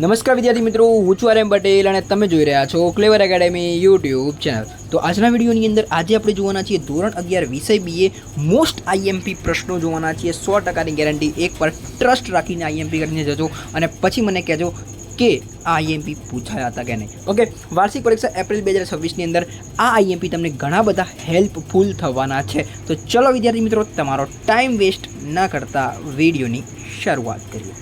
નમસ્કાર વિદ્યાર્થી મિત્રો, હું છું આર.એમ. પટેલ અને તમે જોઈ રહ્યા છો ક્લેવર એકેડેમી યુટ્યુબ ચેનલ. તો આજના વિડીયોની અંદર આજે આપણે જોવાના છીએ ધોરણ 11 વિષય બીએ મોસ્ટ આઈએમપી પ્રશ્નો જોવાના છીએ. 100%ની ગેરંટી, એક પર ટ્રસ્ટ રાખીને આઈએમપી કરીને જજો અને પછી મને કહેજો કે આ આઈએમપી પૂછાયા હતા કે નહીં. ઓકે, વાર્ષિક પરીક્ષા એપ્રિલ 2026ની અંદર આ આઈએમપી તમને ઘણા બધા હેલ્પફુલ થવાના છે. તો ચલો વિદ્યાર્થી મિત્રો, તમારો ટાઈમ વેસ્ટ ન કરતા વિડીયોની શરૂઆત કરીએ.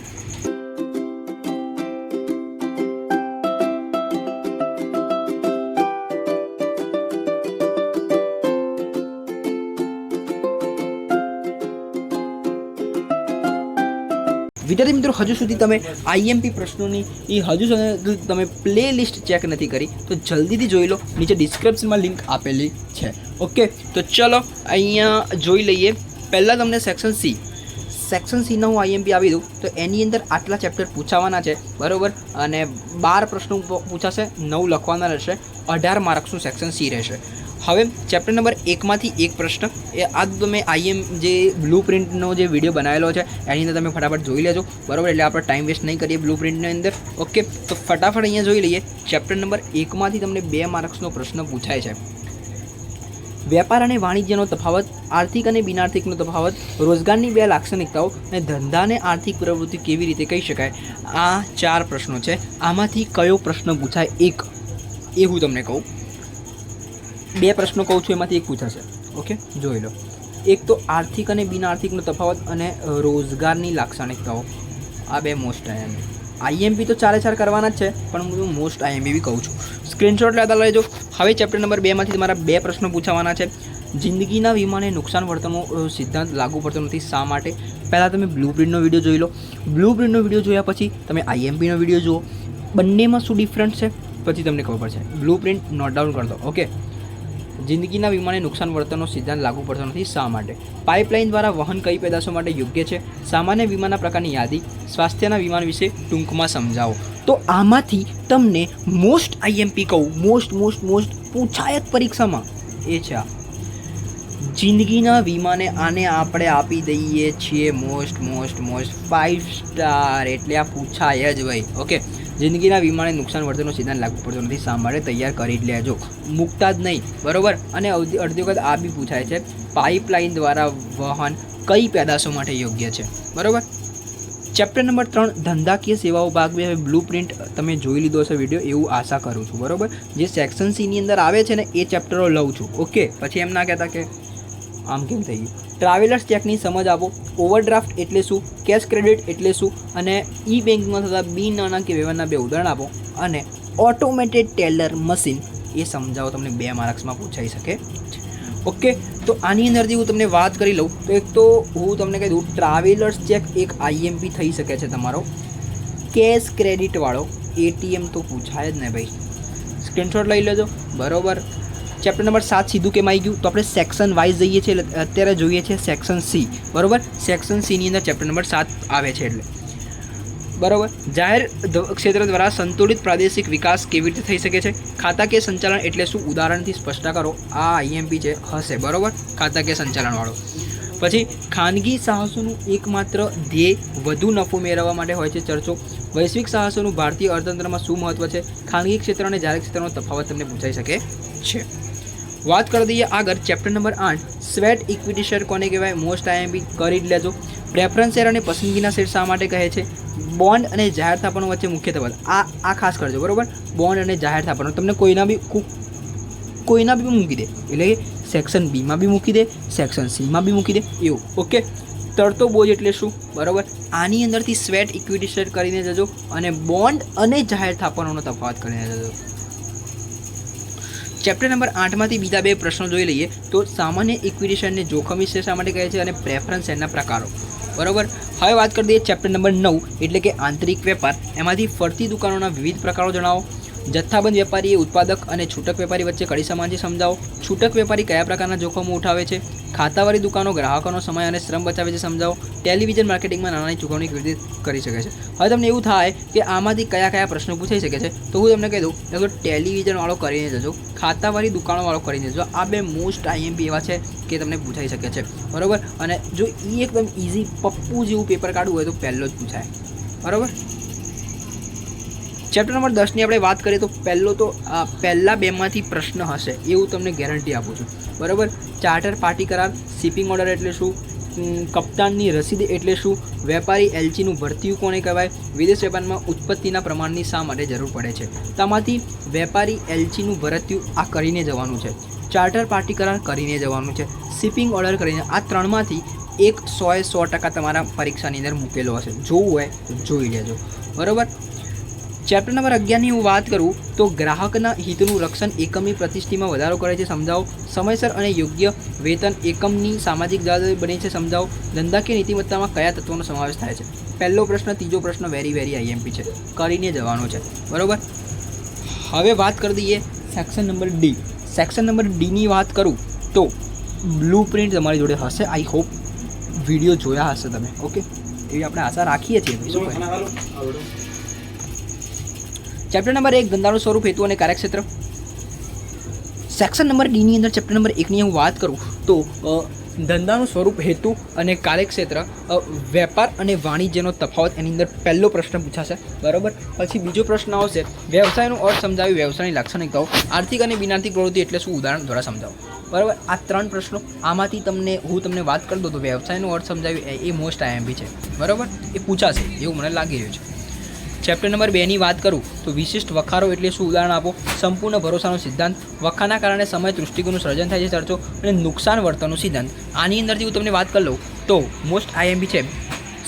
વિદ્યાર્થી મિત્રો, હજુ સુધી તમે આઈએમપી પ્રશ્નોની હજુ સુધી તમે પ્લે લિસ્ટ ચેક નથી કરી તો જલ્દીથી જોઈ લો, નીચે ડિસ્ક્રિપ્શનમાં લિંક આપેલી છે. ઓકે, તો ચલો અહીંયા જોઈ લઈએ. પહેલાં તમને સેક્શન સીના હું આઈએમપી આપી દઉં તો એની અંદર આટલા ચેપ્ટર પૂછાવાના છે, બરાબર, અને 12 પ્રશ્નો પૂછાશે, 9 લખવાના રહેશે, 18 માર્ક્સનું સેક્શન સી રહેશે. હવે ચેપ્ટર નંબર 1માંથી એક પ્રશ્ન એ આ તમે જે બ્લુ પ્રિન્ટનો જે વિડીયો બનાવેલો છે એની અંદર તમે ફટાફટ જોઈ લેજો, બરાબર. એટલે આપણે ટાઈમ વેસ્ટ નહીં કરીએ બ્લુ પ્રિન્ટની અંદર. ઓકે, તો ફટાફટ અહીંયા જોઈ લઈએ. ચેપ્ટર નંબર 1માંથી તમને 2 માર્ક્સનો પ્રશ્ન પૂછાય છે. વેપાર અને વાણિજ્યનો તફાવત, આર્થિક અને બિનઆર્થિકનો તફાવત, રોજગારની 2 લાક્ષણિકતાઓ અને ધંધાને આર્થિક પ્રવૃત્તિ કેવી રીતે કહી શકાય. આ 4 પ્રશ્નો છે. આમાંથી કયો પ્રશ્ન પૂછાય એક એ હું તમને કહું. 2 પ્રશ્નો કહું છું, એમાંથી એક પૂછાશે. ઓકે, જોઈ લો. એક તો આર્થિક અને બિનઆર્થિકનો તફાવત અને રોજગારની લાક્ષણિકતાઓ. આ 2 મોસ્ટ આઈએમપી તો 4 કરવાના જ છે, પણ હું મોસ્ટ આઈએમપી બી કહું છું. સ્ક્રીનશોટ લેતા લેજો. હવે ચેપ્ટર નંબર 2માંથી તમારા 2 પ્રશ્નો પૂછાવાના છે. જિંદગીના વીમાને નુકસાન વળતરનો સિદ્ધાંત લાગુ પડતો નથી, શા માટે? પહેલાં તમે બ્લુ પ્રિન્ટનો વિડીયો જોઈ લો. બ્લુ પ્રિન્ટનો વિડીયો જોયા પછી તમે આઈએમપીનો વિડીયો જુઓ. બંનેમાં શું ડિફરન્સ છે પછી તમને ખબર પડશે. બ્લુ પ્રિન્ટ નોટ ડાઉન કરતો. ઓકે, જિંદગીના વીમાને નુકસાન વળતરનો સિદ્ધાંત લાગુ પડતો નથી, શા માટે? પાઇપલાઇન દ્વારા વહન કઈ પેદાશો માટે યોગ્ય છે? સામાન્ય વીમાના પ્રકારની યાદી, સ્વાસ્થ્યના વીમા વિશે ટૂંકમાં સમજાવો. તો આમાંથી તમને મોસ્ટ આઈએમપી કહું, મોસ્ટ પૂછાય જ પરીક્ષામાં એ છે આ જિંદગીના વીમાને. આને આપણે આપી દઈએ છીએ મોસ્ટ 5 સ્ટાર, એટલે આ પૂછાય જ ભાઈ. ઓકે, જિંદગીના વીમાને નુકસાન વળતરનો સિદ્ધાંત લાગુ પડતો નથી, શા માટે? તૈયાર કરી જ લેજો, મૂકતા જ નહીં, બરાબર. અને અડધી વખત આ બી પૂછાય છે, પાઇપલાઇન દ્વારા વહન કઈ પેદાશો માટે યોગ્ય છે, બરાબર. ચેપ્ટર નંબર 3 ધંધાકીય સેવાઓ ભાગ 2. હવે બ્લુ પ્રિન્ટ તમે જોઈ લીધો હશે વિડીયો, એવું આશા કરું છું, બરાબર. જે સેક્શન સીની અંદર આવે છે ને એ ચેપ્ટરો લઉં છું. ઓકે, પછી એમ ના કહેતા કે આમ કેમ થઈ ગયું. ટ્રાવેલર્સ ચેકની સમજ આપો. ઓવરડ્રાફ્ટ એટલે શું? કેશ ક્રેડિટ એટલે શું? અને ઈ બેંકમાં થતા બિન નાણાકીય વ્યવહારના 2 ઉદાહરણ આપો. અને ઓટોમેટેડ ટેલર મશીન એ સમજાવો, તમને 2 માર્ક્સમાં પૂછાઈ શકે. ઓકે, તો આની અંદરથી હું તમને વાત કરી લઉં તો એક તો હું તમને કહી દઉં, ટ્રાવેલર્સ ચેક એક આઈએમપી થઈ શકે છે તમારો. કેશ ક્રેડિટવાળો એટીએમ તો પૂછાય જ ને ભાઈ, સ્ક્રીનશોટ લઈ લેજો, બરાબર. ચેપ્ટર નંબર 7 સીધું કેમ આવી ગયું? તો આપણે સેક્શન વાઇઝ જઈએ છીએ, અત્યારે જોઈએ છીએ સેક્શન સી, બરાબર. સેક્શન સીની અંદર ચેપ્ટર નંબર 7 આવે છે, એટલે બરાબર. જાહેર ક્ષેત્ર દ્વારા સંતુલિત પ્રાદેશિક વિકાસ કેવી રીતે થઈ શકે છે? ખાતાકીય સંચાલન એટલે શું? ઉદાહરણથી સ્પષ્ટ કરો. આ આઈએમપી છે, હશે, બરાબર, ખાતાકીય સંચાલનવાળો. પછી ખાનગી સાહસોનું એકમાત્ર ધ્યેય વધુ નફો મેળવવા માટે હોય છે, ચર્ચો. વૈશ્વિક સાહસોનું ભારતીય અર્થતંત્રમાં શું મહત્વ છે? ખાનગી ક્ષેત્ર અને જાહેર ક્ષેત્રનો તફાવત તમને પૂછાઈ શકે છે. વાત કરી દઈએ આગળ. Chapter number 8 sweat equity share કોને કહેવાય? મોસ્ટ આઈએમપી કરી જ લેજો. પ્રેફરન્સ શેર અને પસંદગીના શેર શા માટે કહે છે? બોન્ડ અને જાહેર થાપણો વચ્ચે મુખ્ય તફાવત આ ખાસ કરજો, બરાબર. બોન્ડ અને જાહેર થાપણો તમને કોઈના બી મૂકી દે, એટલે કે સેક્શન બીમાં બી મૂકી દે, સેક્શન સીમાં બી મૂકી દે, એવું. ઓકે, તરતો બોજ એટલે શું? બરાબર. આની અંદરથી સ્વેટ ઇક્વિટી શેર કરીને જજો અને બોન્ડ અને જાહેર થાપણોનો તફાવત કરીને જજો. ચેપ્ટર નંબર 8માંથી બીજા 2 પ્રશ્નો જોઈ લઈએ. તો સામાન્ય ઇક્વિટી શેરને જોખમી શેર શા માટે કહે છે? અને પ્રેફરન્સ શેરના પ્રકારો, બરાબર. હવે વાત કરી દઈએ ચેપ્ટર નંબર 9 એટલે કે આંતરિક વેપાર. એમાંથી ફરતી દુકાનોના વિવિધ પ્રકારો જણાવો. જથ્થાબંધ વેપારી ઉત્પાદક અને છૂટક વેપારી વચ્ચે કડી સમાનતા સમજાવો. છૂટક વેપારી કયા પ્રકારના જોખમો ઉઠાવે છે? ખાતાવાળી દુકાનો ગ્રાહકોનો સમય અને શ્રમ બચાવે છે, સમજાવો. ટેલિવિઝન માર્કેટિંગમાં નાણાંની ચૂકવણી કેવી રીતે કરી શકે છે? હવે તમને એવું થાય કે આમાંથી કયા પ્રશ્નો પૂછાઈ શકે છે, તો હું તમને કહી દઉં, તો ટેલિવિઝનવાળો કરીને જજો, ખાતાવાળી દુકાનોવાળો કરીને જજો. આ 2 મોસ્ટ આઈએમપી એવા છે કે તમને પૂછાઈ શકે છે, બરાબર. અને જો એકદમ ઇઝી પપ્પુ જેવું પેપર કાઢવું હોય તો પહેલો જ પૂછાય, બરાબર. ચેપ્ટર નંબર 10ની આપણે વાત કરીએ તો પહેલા બેમાંથી પ્રશ્ન હશે એવું તમને ગેરંટી આપું છું, બરાબર. ચાર્ટર પાર્ટી કરાર, શિપિંગ ઓર્ડર એટલે શું, કપ્તાનની રસીદ એટલે શું, વેપારી એલચીનું ભરતીયું કોને કહેવાય, વિદેશ વેપારમાં ઉત્પત્તિના પ્રમાણની શા માટે જરૂર પડે છે. તેમાંથી વેપારી એલચીનું ભરતીયું આ કરીને જવાનું છે, ચાર્ટર પાર્ટી કરાર કરીને જવાનું છે, શિપિંગ ઓર્ડર કરીને. આ ત્રણમાંથી એક 100% તમારા પરીક્ષાની અંદર મૂકેલો હશે. જોવું હોય તો જોઈ લેજો, બરાબર. ચેપ્ટર નંબર 11ની હું વાત કરું તો ગ્રાહકના હિતનું રક્ષણ એકમની પ્રતિષ્ઠામાં વધારો કરે છે, સમજાવો. સમયસર અને યોગ્ય વેતન એકમની સામાજિક જવાબદારી બને છે, સમજાવો. ધંધાકીય નીતિમત્તામાં કયા તત્વોનો સમાવેશ થાય છે. પહેલો પ્રશ્ન, ત્રીજો પ્રશ્ન વેરી IMP છે, કરીને જવાનો છે, બરાબર. હવે વાત કરી દઈએ section number D. Section number ડીની વાત કરું તો બ્લુ પ્રિન્ટ તમારી જોડે હશે. આઈ હોપ વિડીયો જોયા હશે તમે, ઓકે, એવી આપણે આશા રાખીએ છીએ. ચેપ્ટર નંબર 1 ધંધાનું સ્વરૂપ, હેતુ અને કાર્યક્ષેત્ર. સેક્શન નંબર ડીની અંદર ચેપ્ટર નંબર 1ની હું વાત કરું તો ધંધાનું સ્વરૂપ, હેતુ અને કાર્યક્ષેત્ર, વેપાર અને વાણિજ્યનો તફાવત, એની અંદર પહેલો પ્રશ્ન પૂછાશે, બરાબર. પછી બીજો પ્રશ્ન આવશે વ્યવસાયનો અર્થ સમજાવી, વ્યવસાયની લાક્ષણિકતાઓ, આર્થિક અને બિનાર્થિક પ્રવૃત્તિ એટલે શું, ઉદાહરણ દ્વારા સમજાવો, બરાબર. આ 3 પ્રશ્નો આમાંથી હું તમને વાત કરી દઉં તો વ્યવસાયનો અર્થ સમજાવી એ મોસ્ટ IMP છે, બરાબર. એ પૂછાશે એવું મને લાગી રહ્યું છે. ચેપ્ટર નંબર 2ની વાત કરું તો વિશિષ્ટ વખારો એટલે શું, ઉદાહરણ આપો. સંપૂર્ણ ભરોસાનો સિદ્ધાંત, વખાના કારણે સમય દૃષ્ટિકોણનું સર્જન થાય છે, ચર્ચો. અને નુકસાન વર્તનનો સિદ્ધાંત. આની અંદરથી હું તમને વાત કરી લઉં તો મોસ્ટ IMP છે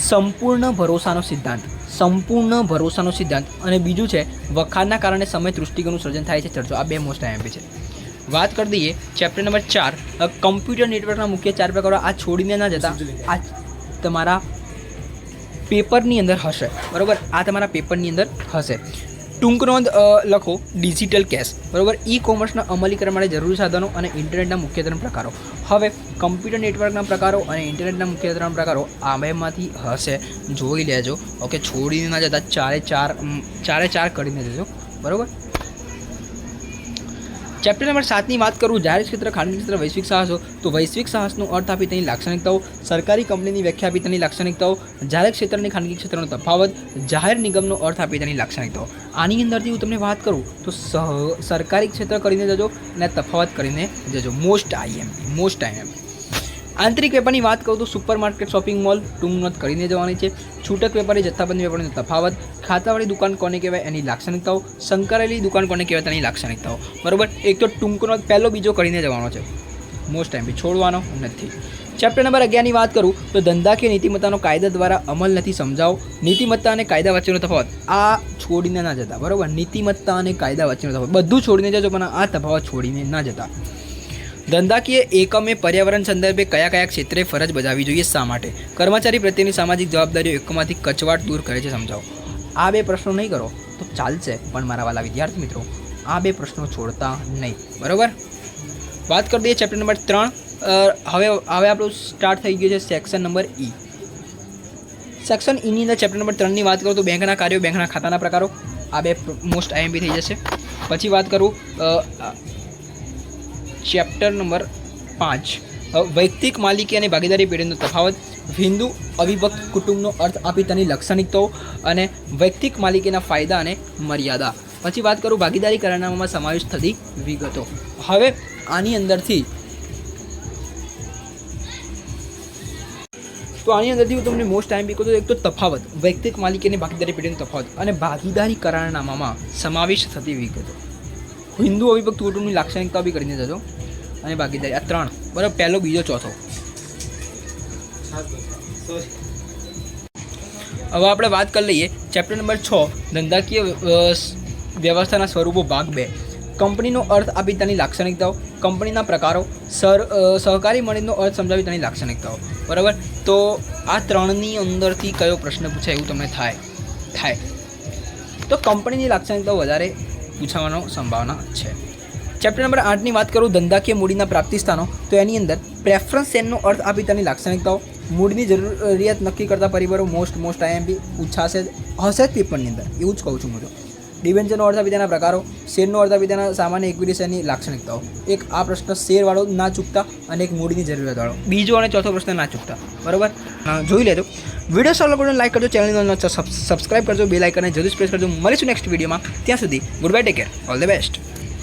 સંપૂર્ણ ભરોસાનો સિદ્ધાંત, સંપૂર્ણ ભરોસાનો સિદ્ધાંત, અને બીજું છે વખાના કારણે સમય દૃષ્ટિકોણનું સર્જન થાય છે, ચર્ચો. આ 2 મોસ્ટ IMP છે. વાત કરી દઈએ ચેપ્ટર નંબર 4 કમ્પ્યુટર નેટવર્કના મુખ્ય 4 પ્રકારો. આ છોડીને ના જતા, આ તમારા પેપરની અંદર હશે, બરાબર. આ તમારા પેપરની અંદર હશે. ટૂંક નોંધ લખો ડિજિટલ કેશ, બરાબર. ઈ કોમર્સના અમલીકરણ માટે જરૂરી સાધનો અને ઇન્ટરનેટના મુખ્ય 3 પ્રકારો. હવે કમ્પ્યુટર નેટવર્કના પ્રકારો અને ઇન્ટરનેટના મુખ્ય 3 પ્રકારો આ બેમાંથી હશે, જોઈ લેજો, ઓકે. છોડીને ના જતા, ચારે ચાર કરીને જજો, બરાબર. ચેપ્ટર નંબર 7ની વાત કરું જાહેર ક્ષેત્ર, ખાનગી ક્ષેત્ર, વૈશ્વિક સાહસો તો વૈશ્વિક સાહસનો અર્થ આપી તેની લાક્ષણિકતાઓ, સરકારી કંપનીની વ્યાખ્યા આપી તેની લાક્ષણિકતાઓ, જાહેર ક્ષેત્ર અને ખાનગી ક્ષેત્રનો તફાવત, જાહેર નિગમનો અર્થ આપી તેની લાક્ષણિકતાઓ. આની અંદરથી હું તમને વાત કરું તો સરકારી ક્ષેત્ર કરીને જજો અને તફાવત કરીને જજો. Most IMP. આંતરિક વેપારની વાત કરું તો સુપરમાર્કેટ, શોપિંગ મોલ, ટૂંક નોંધ કરીને જવાની છે. છૂટક વેપારી, જથ્થાબંધ વેપારીનો તફાવત, ખાતાવાળી દુકાન કોને કહેવાય એની લાક્ષણિકતાઓ, સંકળાયેલી દુકાન કોને કહેવાય તેની લાક્ષણિકતાઓ, બરાબર. એક તો ટૂંક નોંધ પહેલો બીજો કરીને જવાનો છે, મોસ્ટ IMP, છોડવાનો નથી. ચેપ્ટર નંબર 11ની વાત કરું તો ધંધાકીય નીતિમત્તાનો કાયદા દ્વારા અમલ નથી, સમજાવો. નીતિમત્તા અને કાયદા વચ્ચેનો તફાવત, આ છોડીને ના જતા, બરાબર. નીતિમત્તા અને કાયદા વચ્ચેનો તફાવત બધું છોડીને જજો, પણ આ તફાવત છોડીને ના જતા. ધંધાકીય એકમે પર્યાવરણ સંદર્ભે કયા ક્ષેત્રે ફરજ બજાવવી જોઈએ, શા માટે. કર્મચારી પ્રત્યેની સામાજિક જવાબદારીઓ એકમાંથી કચવાટ દૂર કરે છે, સમજાવો. આ 2 પ્રશ્નો નહીં કરો તો ચાલશે, પણ મારા વાલા વિદ્યાર્થી મિત્રો આ 2 પ્રશ્નો છોડતા નહીં, બરાબર. વાત કરી દઈએ ચેપ્ટર નંબર 3. હવે આપણું સ્ટાર્ટ થઈ ગયું છે સેક્શન નંબર E. સેક્શન Eની અંદર ચેપ્ટર નંબર 3ની વાત કરું તો બેંકના કાર્યો, બેંકના ખાતાના પ્રકારો, આ 2 મોસ્ટ IMP થઈ જશે. પછી વાત કરું ચેપ્ટર નંબર 5 વૈયક્તિક માલિકી અને ભાગીદારી પેઢીનો તફાવત, હિન્દુ અવિભક્ત કુટુંબનો અર્થ આપી તેની લાક્ષણિકતાઓ અને વૈયક્તિક માલિકીના ફાયદા અને મર્યાદા. પછી વાત કરું ભાગીદારી કરારનામામાં સમાવેશ થતી વિગતો. હવે આની અંદરથી હું તમને મોસ્ટ IMP કહું તો એક તો તફાવત, વૈયક્તિક માલિકી અને ભાગીદારી પેઢીનો તફાવત, અને ભાગીદારી કરારનામામાં સમાવેશ થતી વિગતો. હિન્દુ અવિભક્ત કુટુંબની લાક્ષણિકતા બી કરીને જજો, અને ભાગીદારી, આ 3, બરાબર. પહેલો બીજો ચોથો. હવે આપણે વાત કરી લઈએ ચેપ્ટર નંબર 6 ધંધાકીય વ્યવસ્થાના સ્વરૂપો, ભાગ 2. કંપનીનો અર્થ આપી તેની લાક્ષણિકતાઓ, કંપનીના પ્રકારો, સહકારી મંડળનો અર્થ સમજાવી તેની લાક્ષણિકતાઓ, બરાબર. તો આ 3ની અંદરથી કયો પ્રશ્ન પૂછાય એવું તમને થાય તો કંપનીની લાક્ષણિકતાઓ વધારે પૂછવાની સંભાવના છે. ચેપ્ટર નંબર 8ની વાત કરું ધંધાકીય મૂડીના પ્રાપ્તિ સ્થાનો તો એની અંદર પ્રેફરન્સ શેરનો અર્થ આપી તેની લાક્ષણિકતાઓ, મૂડીની જરૂરિયાત નક્કી કરતા પરિબળો, મોસ્ટ IMP પૂછાશે, હશે જ પેપરની અંદર, એવું જ કહું છું હું તો. ડિબેન્ચરનો અર્થ આપી તેના પ્રકારો, શેરનો અર્થ આપી તેના સામાન્ય ઇક્વિટી શેરની લાક્ષણિકતાઓ. એક આ પ્રશ્ન શેરવાળો ના ચૂકતા, અને એક મૂડીની જરૂરિયાતવાળો. બીજો અને ચોથો પ્રશ્ન ના ચૂકતા, બરાબર. જોઈ લેજો. વિડીયો સારો લાગે લાઈક કરજો, ચેનલને સબસ્ક્રાઈબ કરજો, બેલ આઇકનને જરૂર પ્રેસ કરજો. મળીશું નેક્સ્ટ વિડીયોમાં. ત્યાં સુધી good bye, take care, all the best.